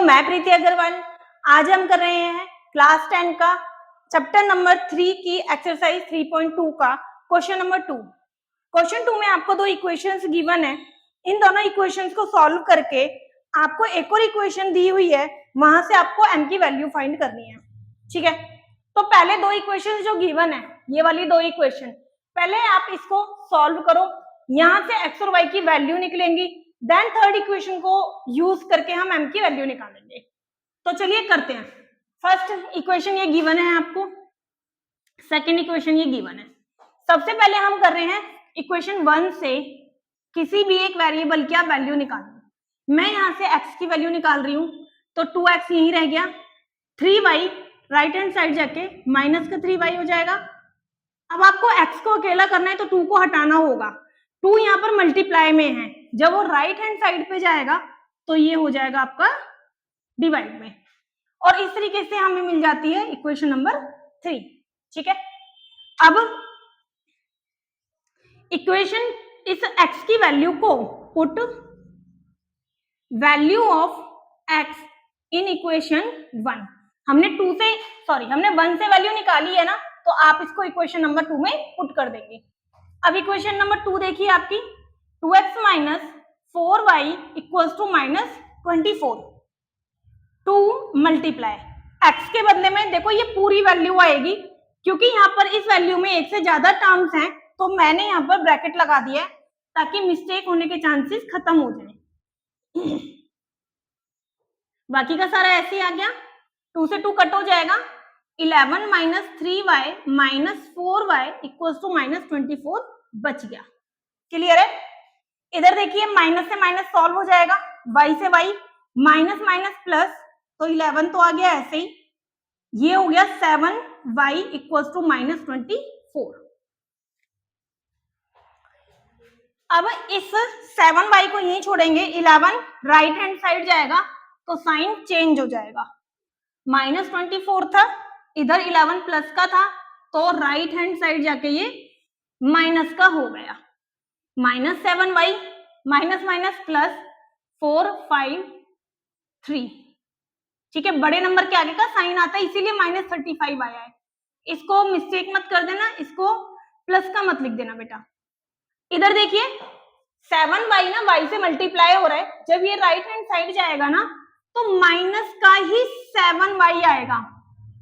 मैं प्रीति अग्रवाल। आज हम कर रहे हैं क्लास 10 का चैप्टर नंबर 3 की एक्सरसाइज 3.2 का क्वेश्चन नंबर 2। क्वेश्चन 2 में आपको दो इक्वेशंस गिवन है। इन दोनों इक्वेशंस को सॉल्व करके आपको एक और इक्वेशन दी हुई है, वहां से आपको m की वैल्यू फाइंड करनी है। ठीक है, तो पहले दो इक्वेशन जो गिवन है, ये वाली दो इक्वेशन, पहले आप इसको सॉल्व करो। यहाँ से x और y की वैल्यू निकलेंगी, देन थर्ड इक्वेशन को यूज करके हम m की वैल्यू निकालेंगे। तो चलिए करते हैं। फर्स्ट इक्वेशन ये गिवन है आपको, सेकंड इक्वेशन ये गिवन है। सबसे पहले हम कर रहे हैं इक्वेशन 1 से किसी भी एक वेरिएबल की वैल्यू निकालनी। मैं यहाँ से x की वैल्यू निकाल रही हूँ, तो 2x यहीं रह गया, 3y राइट हैंड साइड जाके माइनस का 3y हो जाएगा। अब आपको x को अकेला करना है तो 2 को हटाना होगा। 2 यहाँ पर मल्टीप्लाई में है, जब वो राइट हैंड साइड पे जाएगा तो ये हो जाएगा आपका डिवाइड में, और इस तरीके से हमें मिल जाती है इक्वेशन नंबर 3। ठीक है, अब इक्वेशन इस x की वैल्यू को put value of x in equation 1। हमने 1 से वैल्यू निकाली है ना, तो आप इसको इक्वेशन नंबर 2 में पुट कर देंगे। अब इक्वेशन नंबर 2 देखिए आपकी, 2x minus 4y equals to minus 24। 2 multiply x के बदले में देखो ये पूरी वैल्यू आएगी, क्योंकि यहाँ पर इस वैल्यू में एक से ज्यादा टर्म्स हैं, तो मैंने यहाँ पर ब्रैकेट लगा दिया है ताकि मिस्टेक होने के चांसेस खत्म हो जाए। बाकी का सारा ऐसे ही आ गया, 2 से 2 कट हो जाएगा, 11 minus 3y minus 4y equals to minus 24 बच गया। क्लियर है? इधर देखिए माइनस से माइनस सॉल्व हो जाएगा, y से y माइनस माइनस प्लस, तो 11 तो आ गया ऐसे ही, ये हो गया 7y इक्वल्स टू माइनस 24। अब इस 7y को यहीं छोड़ेंगे, 11 राइट हैंड साइड जाएगा तो साइन चेंज हो जाएगा, माइनस 24 था, इधर 11 प्लस का था, तो राइट हैंड साइड जाके ये माइनस का हो गया, minus 7y minus minus plus 4 5 3। ठीक है, बड़े नंबर के आगे का साइन आता है, इसीलिए माइनस 35 आया है। इसको मिस्टेक मत कर देना, इसको प्लस का मत लिख देना बेटा। इधर देखिए 7y ना y से मल्टीप्लाई हो रहा है, जब ये राइट हैंड साइड जाएगा ना तो माइनस का ही 7y आएगा।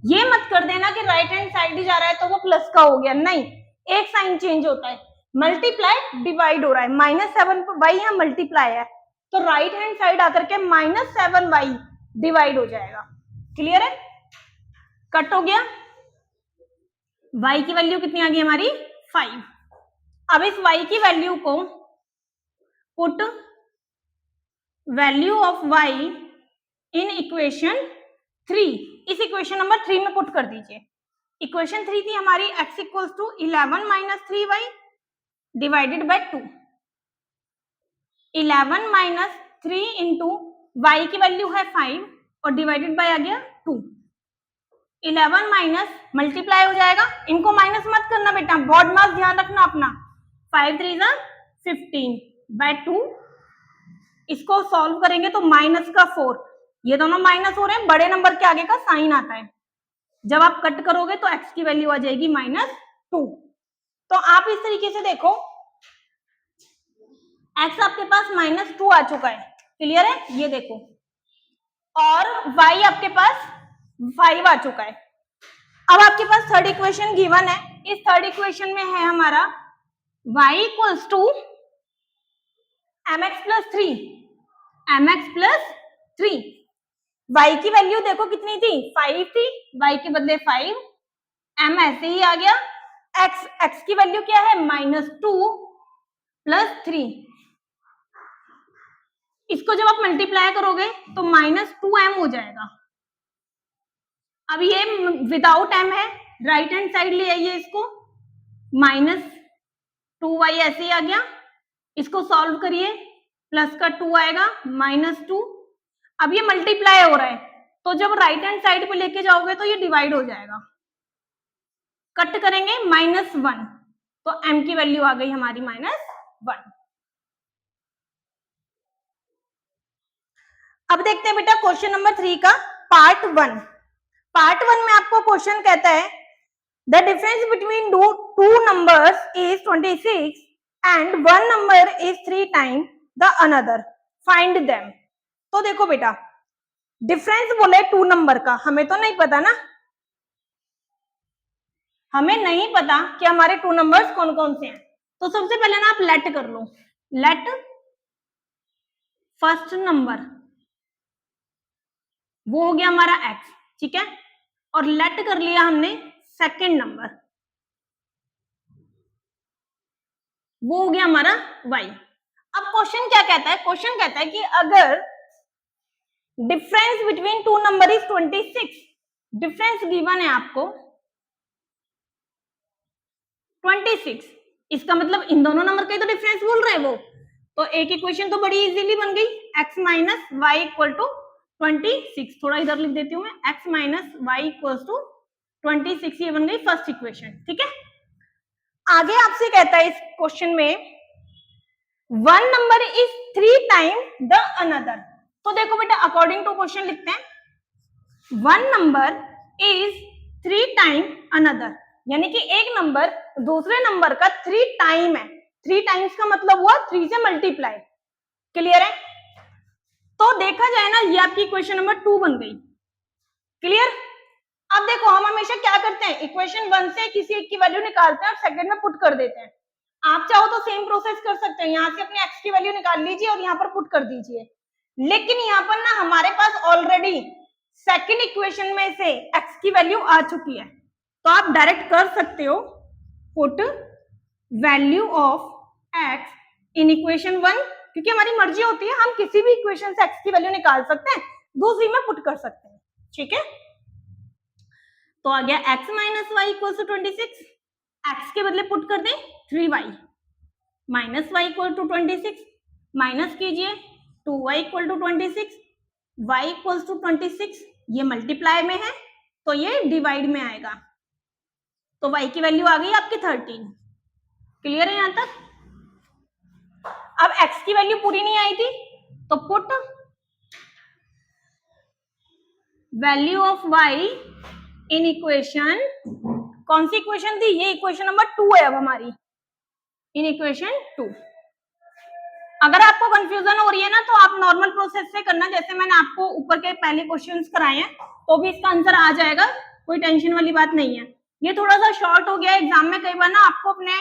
ये मत कर देना कि राइट हैंड साइड ही जा रहा है तो वो प्लस का हो गया, नहीं, एक साइन चेंज होता है, मल्टीप्लाई डिवाइड हो रहा है, माइनस 7y यहाँ मल्टीप्लाई है, तो राइट हैंड साइड आकर के माइनस 7y डिवाइड हो जाएगा। क्लियर है? कट हो गया, y की वैल्यू कितनी आ गई हमारी 5। अब इस y की वैल्यू को put value of y in equation 3, इस इक्वेशन नंबर 3 में पुट कर दीजिए। इक्वेशन 3 थी हमारी x equals to 11 minus 3y divided by 2। 11 minus 3 into y की वैल्यू है 5 और डिवाइडेड बाय आ गया 2। 11 माइनस मल्टीप्लाई हो जाएगा, इनको माइनस मत करना बेटा, बॉड मास ध्यान रखना अपना, 5 3 15 बाय 2। इसको सॉल्व करेंगे तो माइनस का 4, ये दोनों माइनस हो रहे हैं, बड़े नंबर के आगे का साइन आता है, जब आप कट करोगे तो x की वैल्यू आ जाएगी माइनस 2। तो आप इस तरीके से देखो, x आपके पास माइनस 2 आ चुका है, क्लियर है? ये देखो, और y आपके पास 5 आ चुका है। अब आपके पास थर्ड इक्वेशन गिवन है, इस थर्ड इक्वेशन में है हमारा y equals to mx plus 3, mx plus 3। y की वैल्यू देखो कितनी थी, 5 थी, y के बदले 5, m ऐसे ही आ गया, x की वैल्यू क्या है माइनस 2 प्लस 3। इसको जब आप मल्टीप्लाई करोगे तो माइनस 2m हो जाएगा। अब ये विदाउट m है, राइट हैंड साइड ले आइए इसको, माइनस 2y ऐसे ही आ गया, इसको सॉल्व करिए, प्लस का 2 आएगा माइनस 2। अब ये मल्टीप्लाई हो रहा है, तो जब राइट हैंड साइड पे लेके जाओगे तो ये डिवाइड हो जाएगा, कट करेंगे माइनस 1, तो m की वैल्यू आ गई हमारी माइनस 1। अब देखते हैं बेटा क्वेश्चन नंबर 3 का पार्ट 1। पार्ट 1 में आपको क्वेश्चन कहता है the difference between two numbers is 26 and one number is 3 time the another, find them. तो देखो बेटा डिफरेंस बोले टू नंबर का, हमें तो नहीं पता ना, हमें नहीं पता कि हमारे टू नंबर्स कौन कौन से हैं। तो सबसे पहले ना आप लेट कर लो, लेट फर्स्ट नंबर वो हो गया हमारा x, ठीक है, और लेट कर लिया हमने सेकंड नंबर वो हो गया हमारा y। अब क्वेश्चन क्या कहता है, क्वेश्चन कहता है कि अगर difference between two number is 26, difference given है आपको 26, इसका मतलब इन दोनों नंबर का ही तो डिफरेंस बोल रहे हैं वो, तो एक इक्वेशन तो बड़ी इजीली बन गई, x minus y equal to 26। थोड़ा इधर लिख देती हूँ मैं, x minus y equal to 26, ये बन गई फर्स्ट इक्वेशन, ठीक है। आगे आपसे कहता है इस क्वेश्चन में one number is 3 time the another. तो देखो बेटा अकॉर्डिंग टू क्वेश्चन लिखते हैं one number is 3 time another, यानी कि एक नंबर दूसरे नंबर का 3 टाइम है। 3 टाइम्स का मतलब हुआ 3 से मल्टीप्लाई, क्लियर है। तो देखा जाए ना ये आपकी इक्वेशन नंबर 2 बन गई, क्लियर। अब देखो हम हमेशा क्या करते हैं, इक्वेशन 1 से किसी एक की वैल्यू निकालते हैं और सेकंड में पुट कर देते हैं। आप चाहो तो सेम प्रोसेस कर सकते हैं, यहाँ से अपने x की वैल्यू निकाल लीजिए और यहाँ पर पुट कर दीजिए, लेकिन यहाँ पर ना हमारे पास ऑलरेडी सेकंड इक्वेशन में से x की वैल्यू आ चुकी है, तो आप डायरेक्ट कर सकते हो put value of x in equation 1, क्योंकि हमारी मर्जी होती है, हम किसी भी इक्वेशन से x की वैल्यू निकाल सकते हैं, दूसरी में पुट कर सकते हैं, ठीक है। तो आ गया x minus y equal to 26, x के बदले पुट कर दें 3y minus y equal to 26, minus कीजिए 2y equal to 26, y equal to 26, ये मल्टीप्लाई में है तो ये डिवाइड में आएगा, तो y की वैल्यू आ गई आपकी 13, क्लियर है यहां तक। अब x की वैल्यू पूरी नहीं आई थी तो put value of y in equation, कौन सी इक्वेशन थी ये, इक्वेशन नंबर 2 है अब हमारी, इन इक्वेशन 2। अगर आपको कंफ्यूजन हो रही है ना तो आप नॉर्मल प्रोसेस से करना, जैसे मैंने आपको ऊपर के पहले क्वेश्चंस कराए हैं तो भी इसका आंसर आ जाएगा, कोई टेंशन वाली बात नहीं है। ये थोड़ा सा शॉर्ट हो गया एग्जाम में, कई बार ना आपको अपने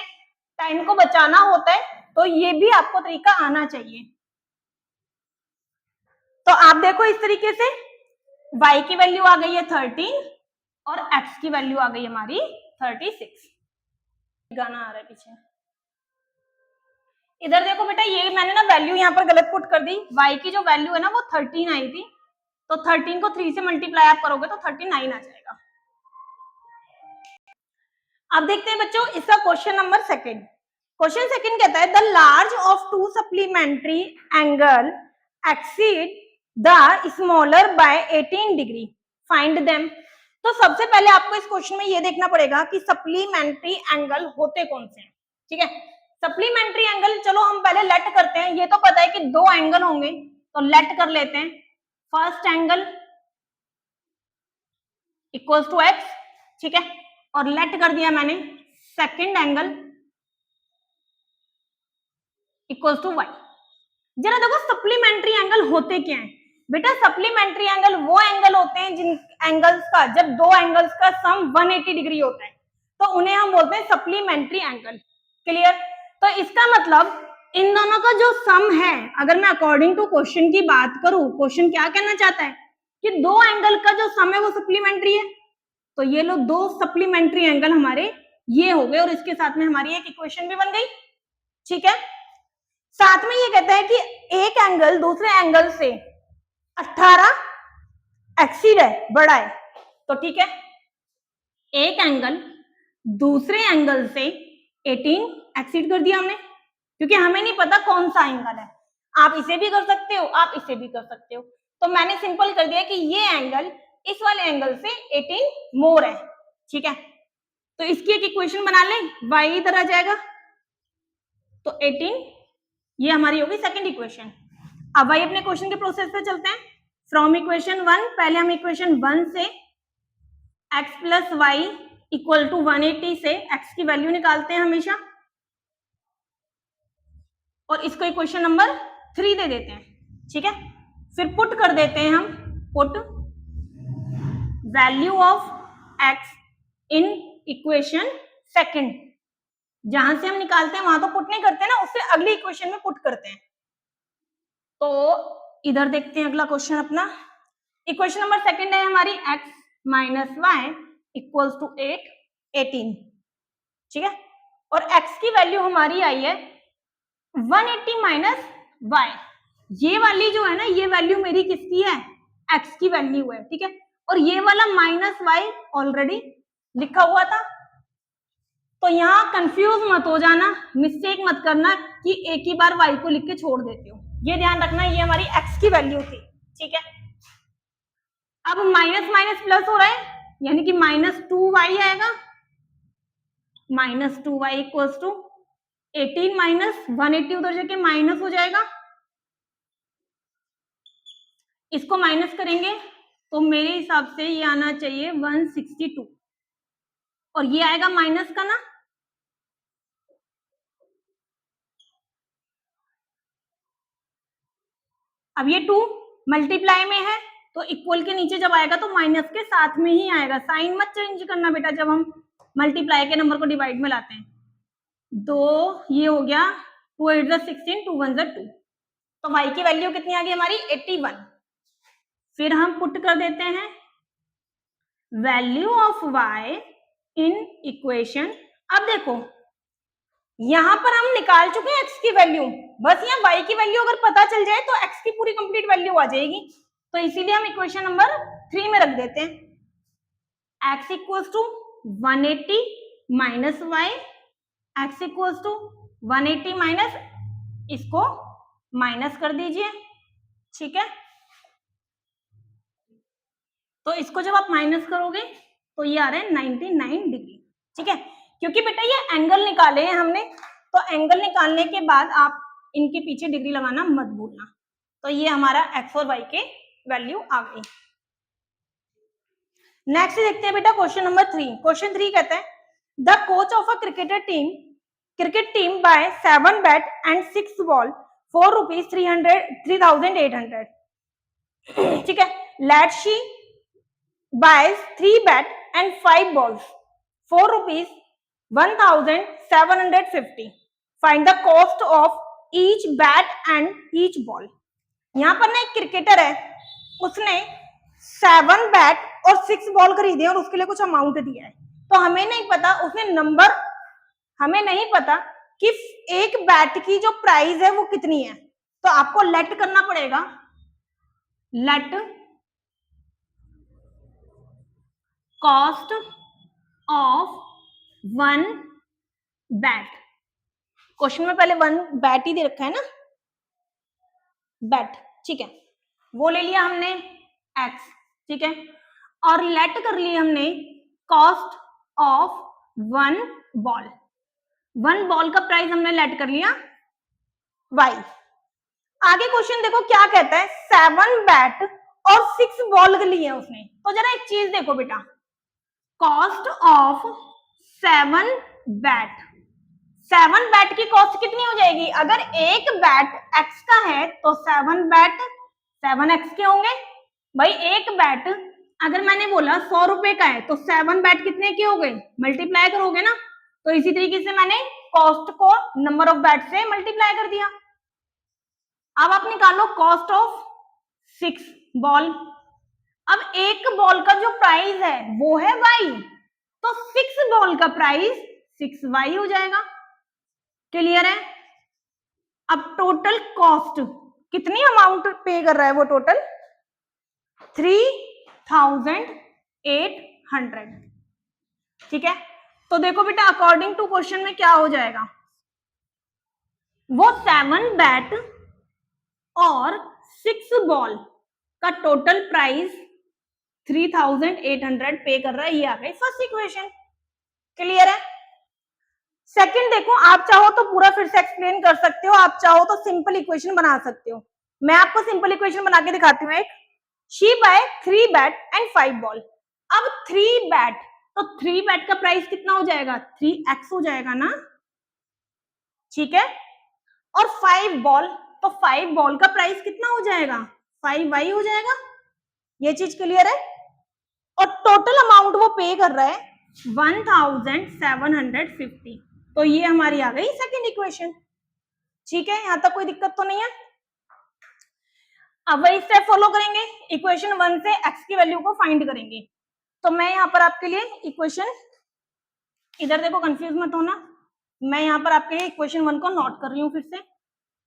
टाइम को बचाना होता है, तो ये भी आपको तरीका आना चाहिए। तो आप देखो इस तरीके से y की वैल्यू आ गई है 13 और x की वैल्यू आ गई हमारी 36। गाना आ रहा है पीछे, इधर देखो बेटा ये मैंने ना वैल्यू यहाँ पर गलत पुट कर दी, y की जो वैल्यू है ना वो 13 आई थी, तो 13 को 3 से मल्टीप्लाई आप करोगे तो 39 आ जाएगा। अब देखते हैं बच्चों इसका question number second. Question second कहता है the large of to supplementary angle exceed the smaller by 18 degree, find them. तो सबसे पहले आपको इस क्वेश्चन में ये देखना पड़ेगा कि सप्लीमेंट्री एंगल होते कौन से हैं, ठीक है। सप्लीमेंट्री एंगल चलो हम पहले लेट करते हैं, ये तो पता है कि दो एंगल होंगे तो लेट कर लेते हैं। First angle equals to x, ठीक है, और लेट कर दिया मैंने second angle equals to y। जरा देखो सप्लीमेंट्री एंगल होते क्या हैं बेटा, सप्लीमेंट्री एंगल वो एंगल होते हैं जिन एंगल्स का, जब दो एंगल्स का सम 180 डिग्री होता है तो उन्हें हम बोलते हैं सप्लीमेंट्री एंगल, क्लियर। तो इसका मतलब इन दोनों का जो सम है, अगर मैं अकॉर्डिंग टू क्वेश्चन की बात करूं, क्वेश्चन क्या कहना चाहता है कि दो एंगल का जो सम है वो सप्लीमेंट्री है, तो ये लो दो सप्लीमेंट्री एंगल हमारे ये हो गए और इसके साथ में हमारी एक इक्वेशन भी बन गई, ठीक है। साथ में ये कहता है कि एक एंगल दूसरे एंगल से 18 एक्सीड है, बड़ा है, तो ठीक है, एक एंगल दूसरे एंगल से 18 एक्सीड कर दिया हमने, क्योंकि हमें नहीं पता कौन सा एंगल है, आप इसे भी कर सकते हो आप इसे भी कर सकते हो, तो मैंने सिंपल कर दिया कि ये एंगल इस वाले एंगल से 18 मोर है, ठीक है। तो इसकी एक इक्वेशन बना लें, y इधर आ जाएगा तो 18, ये हमारी होगी सेकंड इक्वेशन। अब भाई अपने क्वेश्चन के प्रोसेस पे चलते हैं। फ्रॉम इक्वेशन 1, पहले हम इक्वेशन 1 से x plus y equal to 180 से x की वैल्यू निकालते हैं हमेशा, और इसको इक्वेशन नंबर 3 दे देते हैं, ठीक है। फिर पुट कर देते हैं हम, put value of x in equation second, जहां से हम निकालते हैं वहां तो पुट नहीं करते ना, उससे अगली इक्वेशन में पुट करते हैं। तो इधर देखते हैं अगला क्वेश्चन अपना, इक्वेशन नंबर सेकंड है हमारी x minus y equals to 18, ठीक है। और x की वैल्यू हमारी आई है 180 माइनस वाई, ये वाली जो है ना, ये वैल्यू मेरी किसकी है, x की वैल्यू है, ठीक है। और ये वाला माइनस वाई ऑलरेडी लिखा हुआ था, तो यहाँ कंफ्यूज मत हो जाना, मिस्टेक मत करना कि एक ही बार y को लिख के छोड़ देते हो, ये ध्यान रखना, ये हमारी x की वैल्यू थी, ठीक है। अब माइनस माइनस प्लस हो रहा है, यानी कि -2y आएगा, -2y इक्वल्स टू 18 माइनस 180 उधर जाके माइनस हो जाएगा, इसको माइनस करेंगे तो मेरे हिसाब से ये आना चाहिए 162, और ये आएगा माइनस का ना, अब ये 2 मल्टीप्लाई में है तो इक्वल के नीचे जब आएगा तो माइनस के साथ में ही आएगा, साइन मत चेंज करना बेटा जब हम मल्टीप्लाई के नंबर को डिवाइड में लाते हैं। तो ये हो गया 2 8 16, 2 1 2, तो y की वैल्यू कितनी आ गई हमारी 81। फिर हम पुट कर देते हैं value of y in equation, अब देखो यहां पर हम निकाल चुके हैं x की वैल्यू, बस यहाँ y की वैल्यू अगर पता चल जाए तो x की पूरी कंप्लीट वैल्यू आ जाएगी, तो इसीलिए हम इक्वेशन नंबर 3 में रख देते हैं x equals to 180 minus y, x equals to 180 minus, इसको माइनस कर दीजिए, ठीक है। तो इसको जब आप माइनस करोगे तो ये आ रहा है 99 डिग्री, ठीक है। क्योंकि बेटा ये एंगल निकाले हैं हमने, तो एंगल निकालने के बाद आप इनके पीछे डिग्री लगाना मत भूलना। तो ये हमारा x और y के वैल्यू आ गई। नेक्स्ट देखते हैं बेटा क्वेश्चन नंबर 3। क्वेश्चन 3 कहता है the coach of a cricket team buy 7 bat and 6 ball for rupees 3800, ठीक है। Let she buys 3 bat and 5 balls for rupees 1750. Find the cost of each bat and each ball. यहाँ पर ना एक cricketer है, उसने 7 बैट और 6 ball खरीदे और उसके लिए कुछ अमाउंट दिया है, तो हमें नहीं पता उसने नंबर, हमें नहीं पता कि एक बैट की जो प्राइस है वो कितनी है, तो आपको लेट करना पड़ेगा, let cost of 1 bat, question में पहले 1 बैट ही दे रखा है ना, बैट, ठीक है, वो ले लिया हमने x, ठीक है। और लेट कर लिया हमने कॉस्ट ऑफ 1 बॉल, 1 बॉल का प्राइस हमने लेट कर लिया y। आगे क्वेश्चन देखो क्या कहता है, 7 बैट और 6 बॉल लिए उसने, तो जरा एक चीज देखो बेटा, कॉस्ट ऑफ 7 बैट, 7 बैट की कॉस्ट कितनी हो जाएगी, अगर एक बैट x का है तो 7 बैट 7x के होंगे भाई। एक बैट अगर मैंने बोला 100 रुपए का है तो 7 बैट कितने के हो गए, मल्टीप्लाई करोगे ना, तो इसी तरीके से मैंने कॉस्ट को नंबर ऑफ बैट से मल्टीप्लाई कर दिया। अब आप निकालो कॉस्ट ऑफ 6 बॉल, अब एक बॉल का जो प्राइस है वो है y, तो 6 बॉल का प्राइस 6y हो जाएगा, क्लियर है। अब टोटल कॉस्ट कितनी अमाउंट पे कर रहा है वो, टोटल 3800, ठीक है। तो देखो बेटा अकॉर्डिंग टू क्वेश्चन में क्या हो जाएगा, वो 7 बैट और 6 बॉल का टोटल प्राइस 3800 पे कर रहा है, ये आ गई फर्स्ट इक्वेशन, क्लियर है। सेकंड देखो, आप चाहो तो पूरा फिर से एक्सप्लेन कर सकते हो, आप चाहो तो सिंपल इक्वेशन बना सकते हो, मैं आपको सिंपल इक्वेशन बना के दिखाती हूँ एक। She buy 3 bat and 5 ball. अब 3 बैट, तो 3 बैट का प्राइस कितना हो जाएगा, 3x हो जाएगा ना, ठीक है। और 5 बॉल, तो 5 बॉल का प्राइस कितना हो जाएगा, 5y हो जाएगा। ये चीज क्लियर है। और टोटल अमाउंट वो पे कर रहा है 1750। तो ये हमारी आ गई सेकंड इक्वेशन, ठीक है। यहां तक कोई दिक्कत तो नहीं है। अब वही स्टेप फॉलो करेंगे, इक्वेशन 1 से x की वैल्यू को फाइंड करेंगे। तो मैं यहाँ पर आपके लिए इक्वेशन, इधर देखो कंफ्यूज मत होना, मैं यहाँ पर आपके लिए इक्वेशन 1 को नोट कर रही हूँ फिर से।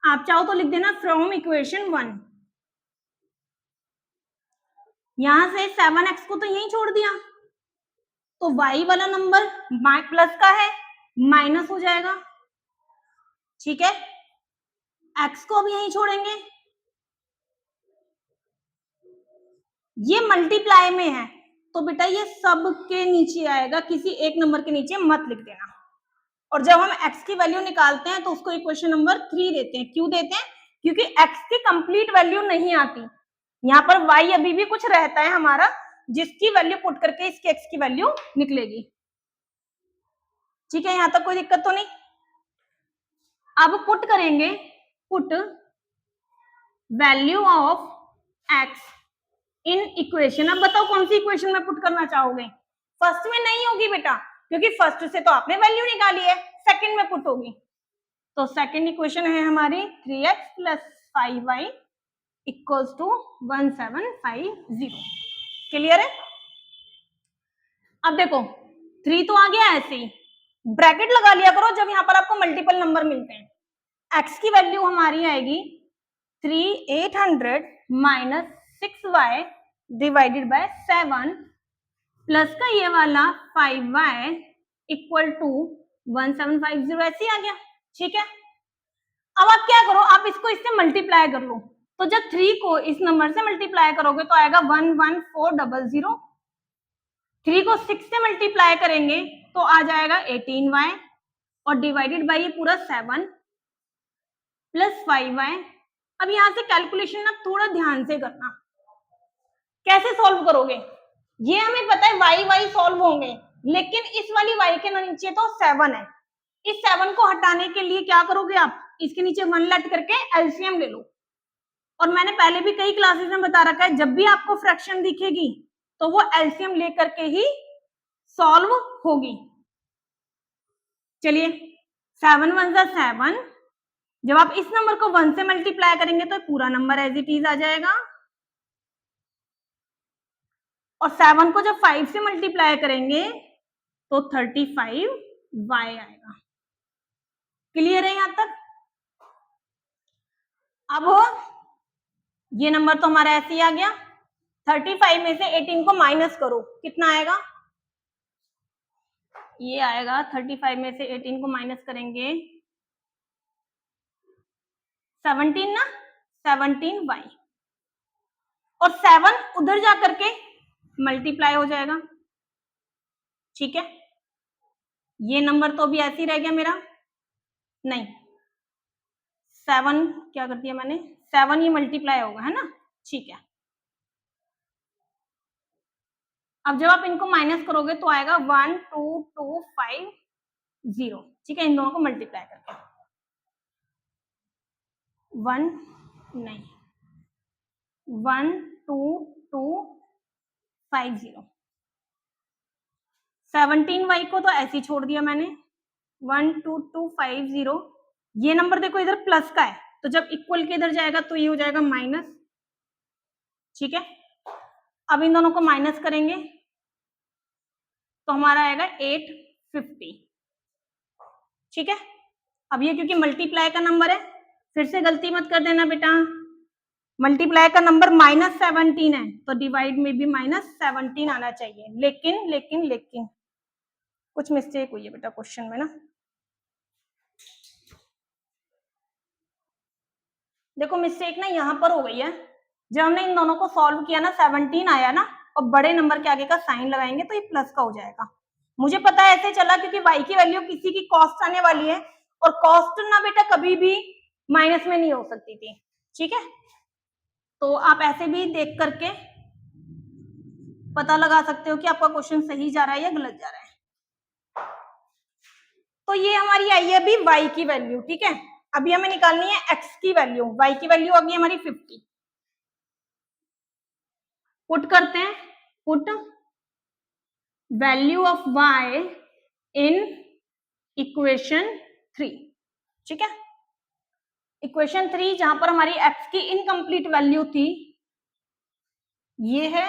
आप चाहो तो लिख देना फ्रॉम इक्वेशन 1। यहां से 7x को तो यहीं छोड़ दिया, तो y वाला नंबर प्लस का है, माइनस हो जाएगा, ठीक है। x को भी यहीं छोड़ेंगे, ये मल्टीप्लाई में है, तो बेटा ये सब के नीचे आएगा, किसी एक नंबर के नीचे मत लिख देना। और जब हम x की वैल्यू निकालते हैं तो उसको इक्वेशन नंबर 3 देते हैं। क्यों देते हैं, क्योंकि x की कंप्लीट वैल्यू नहीं आती, यहाँ पर y अभी भी कुछ रहता है हमारा, जिसकी वैल्यू पुट करके इसकी x की वैल्यू निकलेगी, ठीक है। यहां तक कोई दिक्कत तो नहीं। अब पुट करेंगे, put value of x in equation. अब बताओ कौन सी इक्वेशन में पुट करना चाहोगे, फर्स्ट में नहीं होगी बेटा, क्योंकि फर्स्ट से तो आपने वैल्यू निकाली है, सेकंड में पुट होगी। तो सेकंड इक्वेशन है हमारी 3x plus 5y equals to 1750। Clear है। अब देखो 3 तो आ गया, ऐसे ही ब्रैकेट लगा लिया करो जब यहाँ पर आपको मल्टीपल नंबर मिलते हैं। x की वैल्यू हमारी आएगी 3800 minus 6y divided by 7 plus का ये वाला 5y इक्वल टू 1750, ऐसे ही आ गया, ठीक है। अब आप क्या करो, आप इसको इससे मल्टीप्लाई कर लो, तो जब 3 को इस नंबर से मल्टीप्लाई करोगे तो आएगा 11400। 3 को 6 से मल्टीप्लाई करेंगे तो आ जाएगा 18y, और डिवाइडेड बाय ये पूरा 7 प्लस 5y। अब यहां से कैलकुलेशन ना थोड़ा ध्यान से करना, कैसे सॉल्व करोगे, ये हमें पता है y सॉल्व होंगे, लेकिन इस वाली y के नीचे तो 7 है, इस 7 को हटाने के लिए क्या करोगे आप, इसके नीचे 1 लेट करके एलसीएम ले लो। और मैंने पहले भी कई क्लासेस में बता रखा है, जब भी आपको फ्रैक्शन दिखेगी तो वो एलसीएम लेकर के ही सॉल्व होगी। चलिए 7 1 जा 7, जब आप इस नंबर को 1 से मल्टीप्लाई करेंगे तो पूरा नंबर एज इट इज आ जाएगा, और 7 को जब 5 से मल्टीप्लाई करेंगे तो 35y आएगा। क्लियर है यहां तक। अब ये नंबर तो हमारा ऐसे ही आ गया, 35 में से 18 को माइनस करो, कितना आएगा, ये आएगा 35 में से 18 को माइनस करेंगे 17 ना, 17y, और 7 उधर जा करके मल्टीप्लाई हो जाएगा, ठीक है। ये नंबर तो अभी ऐसे ही रह गया मेरा, नहीं 7 क्या कर दिया मैंने, 7 ये मल्टीप्लाई होगा, है ना, ठीक है। अब जब आप इनको माइनस करोगे तो आएगा 12250, ठीक है। इन दोनों को मल्टीप्लाई करके 12250, 17y को तो ऐसे ही छोड़ दिया मैंने, 12250। ये नंबर देखो इधर प्लस का है, तो जब इक्वल के इधर जाएगा तो ये हो जाएगा माइनस, ठीक है। अब इन दोनों को माइनस करेंगे तो हमारा आएगा 850, ठीक है। अब ये क्योंकि मल्टीप्लाई का नंबर है, फिर से गलती मत कर देना बेटा, मल्टीप्लाई का नंबर -17 है तो डिवाइड में भी -17 आना चाहिए, लेकिन लेकिन लेकिन कुछ मिस्टेक हुई है बेटा क्वेश्चन में ना। देखो मिस्टेक ना यहाँ पर हो गई है, जब हमने इन दोनों को सॉल्व किया ना 17 आया ना, और बड़े नंबर के आगे का साइन लगाएंगे तो ये प्लस का हो जाएगा। मुझे पता है ऐसे चला क्योंकि y की वैल्यू किसी की कॉस्ट आने वाली है, और कॉस्ट ना बेटा कभी भी माइनस में नहीं हो सकती थी, ठीक है। तो आप ऐसे भी देख करके पता लगा सकते हो कि आपका क्वेश्चन सही जा रहा है या गलत जा रहा है। तो ये हमारी आई है अभी y की वैल्यू, ठीक है। अभी हमें निकालनी है x की वैल्यू। y की वैल्यू आ गई हमारी 50। पुट करते हैं, put value of y in equation 3, ठीक है। इक्वेशन 3 जहां पर हमारी x की इनकम्प्लीट वैल्यू थी, ये है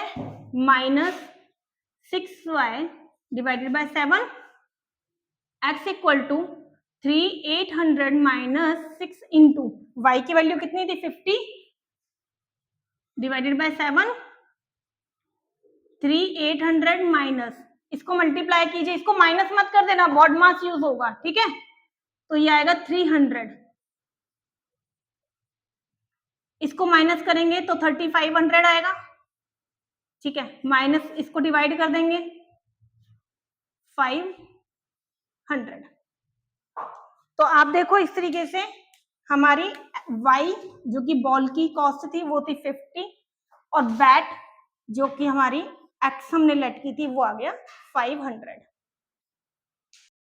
-6y divided by 7, x equal to 3800 minus 6 into y की वैल्यू कितनी थी 50 डिवाइडेड बाय 7, 3800 माइनस, इसको मल्टीप्लाई कीजिए, इसको माइनस मत कर देना, बॉड मास यूज होगा, ठीक है। तो ये आएगा 300, इसको माइनस करेंगे तो 3500 आएगा, ठीक है। माइनस इसको डिवाइड कर देंगे 500। तो आप देखो इस तरीके से हमारी y जो कि बॉल की कॉस्ट थी वो थी 50 और बैट जो कि हमारी x हमने लेट की थी वो आ गया 500।